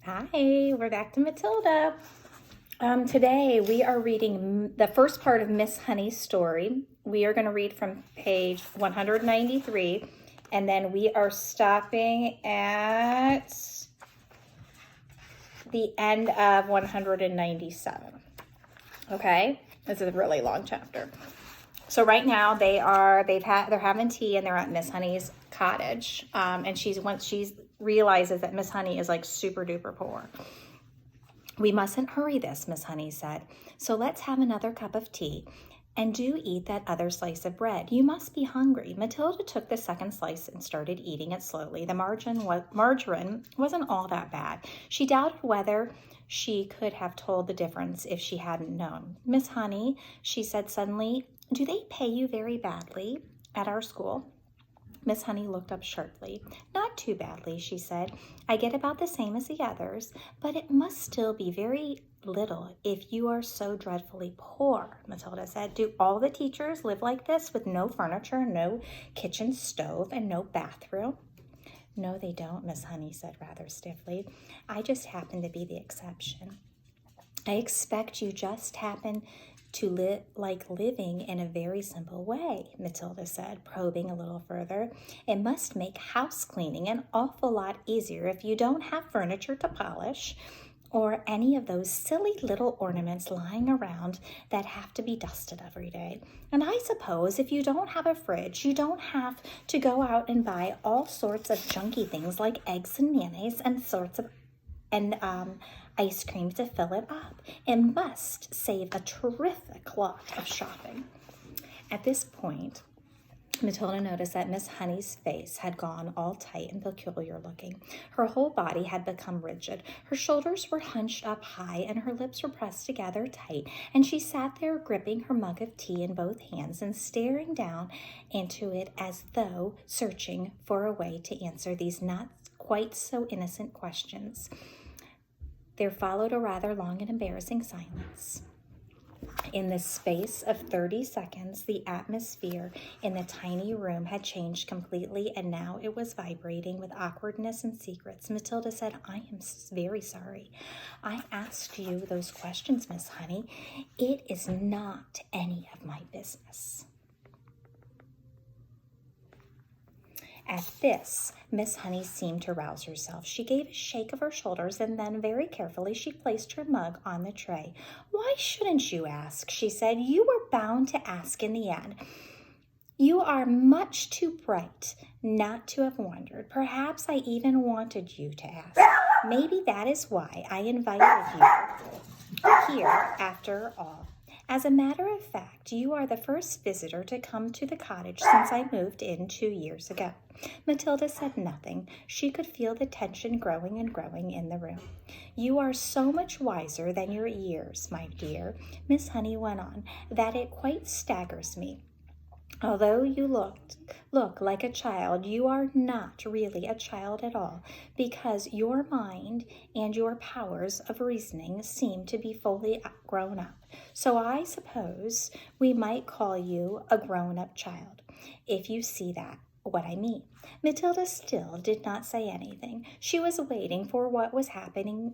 Hi, we're back to Matilda. Today we are reading the first part of Miss Honey's story. We are going to read from page 193, and then we are stopping at the end of 197. Okay, this is a really long chapter. So right now they're having tea and they're at Miss Honey's cottage. And once she realizes that Miss Honey is like super duper poor. We mustn't hurry this, Miss Honey said. So let's have another cup of tea. And do eat that other slice of bread. You must be hungry. Matilda took the second slice and started eating it slowly. The margarine wasn't all that bad. She doubted whether she could have told the difference if she hadn't known. Miss Honey, she said suddenly, do they pay you very badly at our school? Miss Honey looked up sharply. Not too badly, she said. I get about the same as the others, but it must still be very little if you are so dreadfully poor, Matilda said. Do all the teachers live like this with no furniture, no kitchen stove, and no bathroom? No, they don't, Miss Honey said rather stiffly. I just happen to be the exception. I expect you just happen to like living in a very simple way, Matilda said, probing a little further. It must make house cleaning an awful lot easier if you don't have furniture to polish or any of those silly little ornaments lying around that have to be dusted every day. And I suppose if you don't have a fridge, you don't have to go out and buy all sorts of junky things like eggs and mayonnaise and ice cream to fill it up. It must save a terrific lot of shopping. At this point, Matilda noticed that Miss Honey's face had gone all tight and peculiar looking. Her whole body had become rigid. Her shoulders were hunched up high and her lips were pressed together tight, and she sat there gripping her mug of tea in both hands and staring down into it as though searching for a way to answer these not quite so innocent questions. There followed a rather long and embarrassing silence. In the space of 30 seconds, the atmosphere in the tiny room had changed completely, and now it was vibrating with awkwardness and secrets. Matilda said, I am very sorry. I asked you those questions, Miss Honey. It is not any of my business. At this, Miss Honey seemed to rouse herself. She gave a shake of her shoulders, and then very carefully she placed her mug on the tray. Why shouldn't you ask? She said. You were bound to ask in the end. You are much too bright not to have wondered. Perhaps I even wanted you to ask. Maybe that is why I invited you here after all. As a matter of fact, you are the first visitor to come to the cottage since I moved in 2 years ago. Matilda said nothing. She could feel the tension growing and growing in the room. You are so much wiser than your years, my dear, Miss Honey went on, that it quite staggers me. Although you look like a child, you are not really a child at all, because your mind and your powers of reasoning seem to be fully grown up. So I suppose we might call you a grown-up child, if you see what I mean. Matilda still did not say anything. She was waiting for what was happening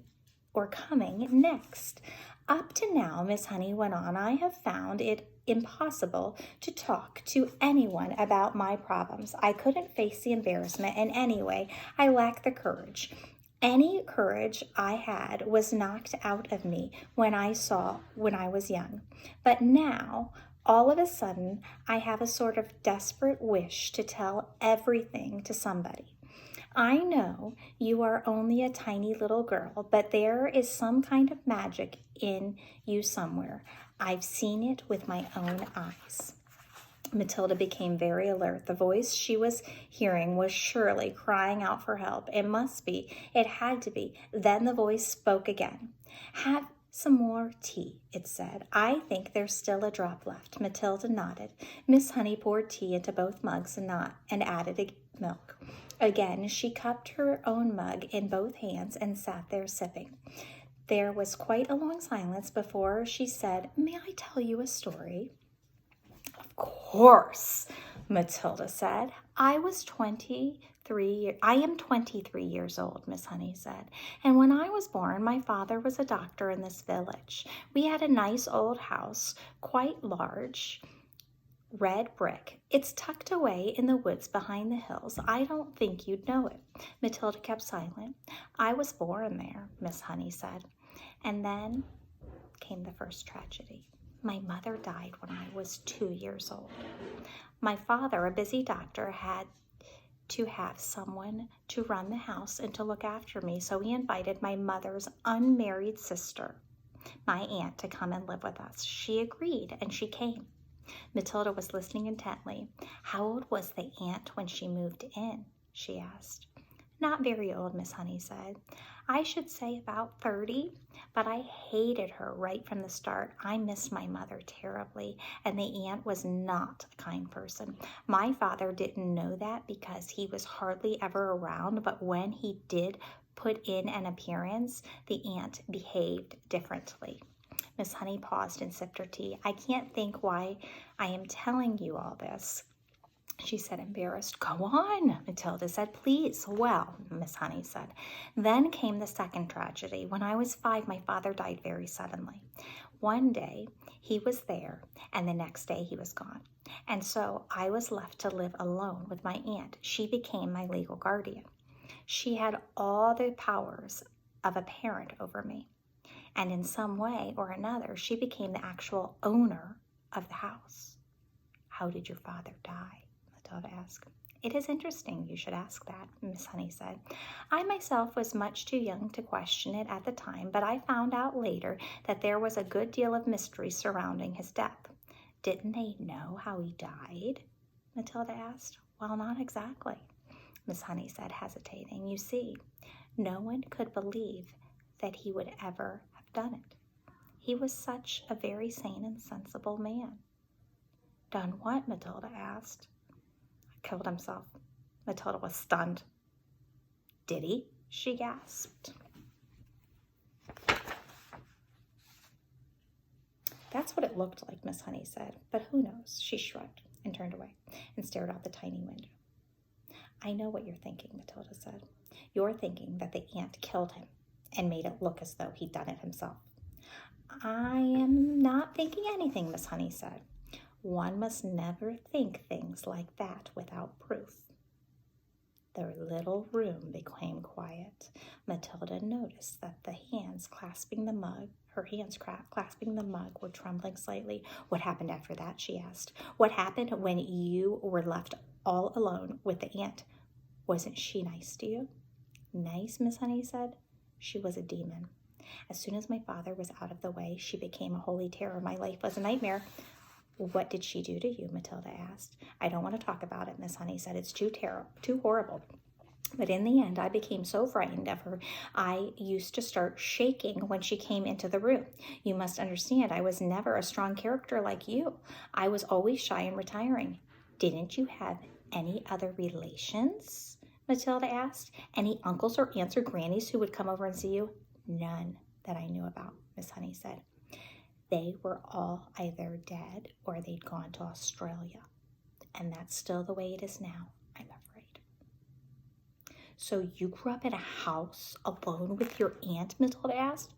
or coming next. Up to now, Miss Honey went on, I have found it impossible to talk to anyone about my problems. I couldn't face the embarrassment in any way. I lacked the courage. Any courage I had was knocked out of me when I was young. But now, all of a sudden, I have a sort of desperate wish to tell everything to somebody. I know you are only a tiny little girl, but there is some kind of magic in you somewhere. I've seen it with my own eyes. Matilda became very alert. The voice she was hearing was surely crying out for help. It must be. It had to be. Then the voice spoke again. Have some more tea, it said. I think there's still a drop left. Matilda nodded. Miss Honey poured tea into both mugs and added milk. Again, she cupped her own mug in both hands and sat there sipping. There was quite a long silence before she said, May I tell you a story? Of course, Matilda said. I am 23 years old, Miss Honey said. And when I was born, my father was a doctor in this village. We had a nice old house, quite large, red brick. It's tucked away in the woods behind the hills. I don't think you'd know it. Matilda kept silent. I was born there, Miss Honey said. And then came the first tragedy. My mother died when I was 2 years old. My father, a busy doctor, had to have someone to run the house and to look after me, so he invited my mother's unmarried sister, my aunt, to come and live with us. She agreed, and she came. Matilda was listening intently. How old was the aunt when she moved in? She asked. Not very old, Miss Honey said. I should say about 30, but I hated her right from the start. I missed my mother terribly, and the aunt was not a kind person. My father didn't know that because he was hardly ever around, but when he did put in an appearance, the aunt behaved differently. Miss Honey paused and sipped her tea. I can't think why I am telling you all this, she said, embarrassed. Go on, Matilda said. Please. Well, Miss Honey said. Then came the second tragedy. When I was 5, my father died very suddenly. One day he was there, and the next day he was gone. And so I was left to live alone with my aunt. She became my legal guardian. She had all the powers of a parent over me. And in some way or another, she became the actual owner of the house. How did your father die? Matilda asked. It is interesting you should ask that, Miss Honey said. I myself was much too young to question it at the time, but I found out later that there was a good deal of mystery surrounding his death. Didn't they know how he died? Matilda asked. Well, not exactly, Miss Honey said, hesitating. You see, no one could believe that he would ever have done it. He was such a very sane and sensible man. Done what? Matilda asked. Killed himself. Matilda was stunned. Did he? She gasped. That's what it looked like, Miss Honey said, but who knows? She shrugged and turned away and stared out the tiny window. I know what you're thinking, Matilda said. You're thinking that the aunt killed him and made it look as though he'd done it himself. I am not thinking anything, Miss Honey said. One must never think things like that without proof. Their little room became quiet. Matilda noticed that her hands clasping the mug were trembling slightly. What happened after that? She asked. What happened when you were left all alone with the aunt? Wasn't she nice to you? Nice, Miss Honey said. She was a demon. As soon as my father was out of the way, she became a holy terror. My life was a nightmare. What did she do to you? Matilda asked. I don't want to talk about it, Miss Honey said. It's too horrible. But in the end, I became so frightened of her, I used to start shaking when she came into the room. You must understand, I was never a strong character like you. I was always shy and retiring. Didn't you have any other relations? Matilda asked. Any uncles or aunts or grannies who would come over and see you? None that I knew about, Miss Honey said. They were all either dead or they'd gone to Australia. And that's still the way it is now, I'm afraid. So you grew up in a house alone with your aunt, Matilda asked?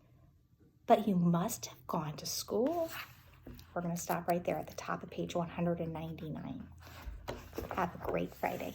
But you must have gone to school. We're going to stop right there at the top of page 199. Have a great Friday.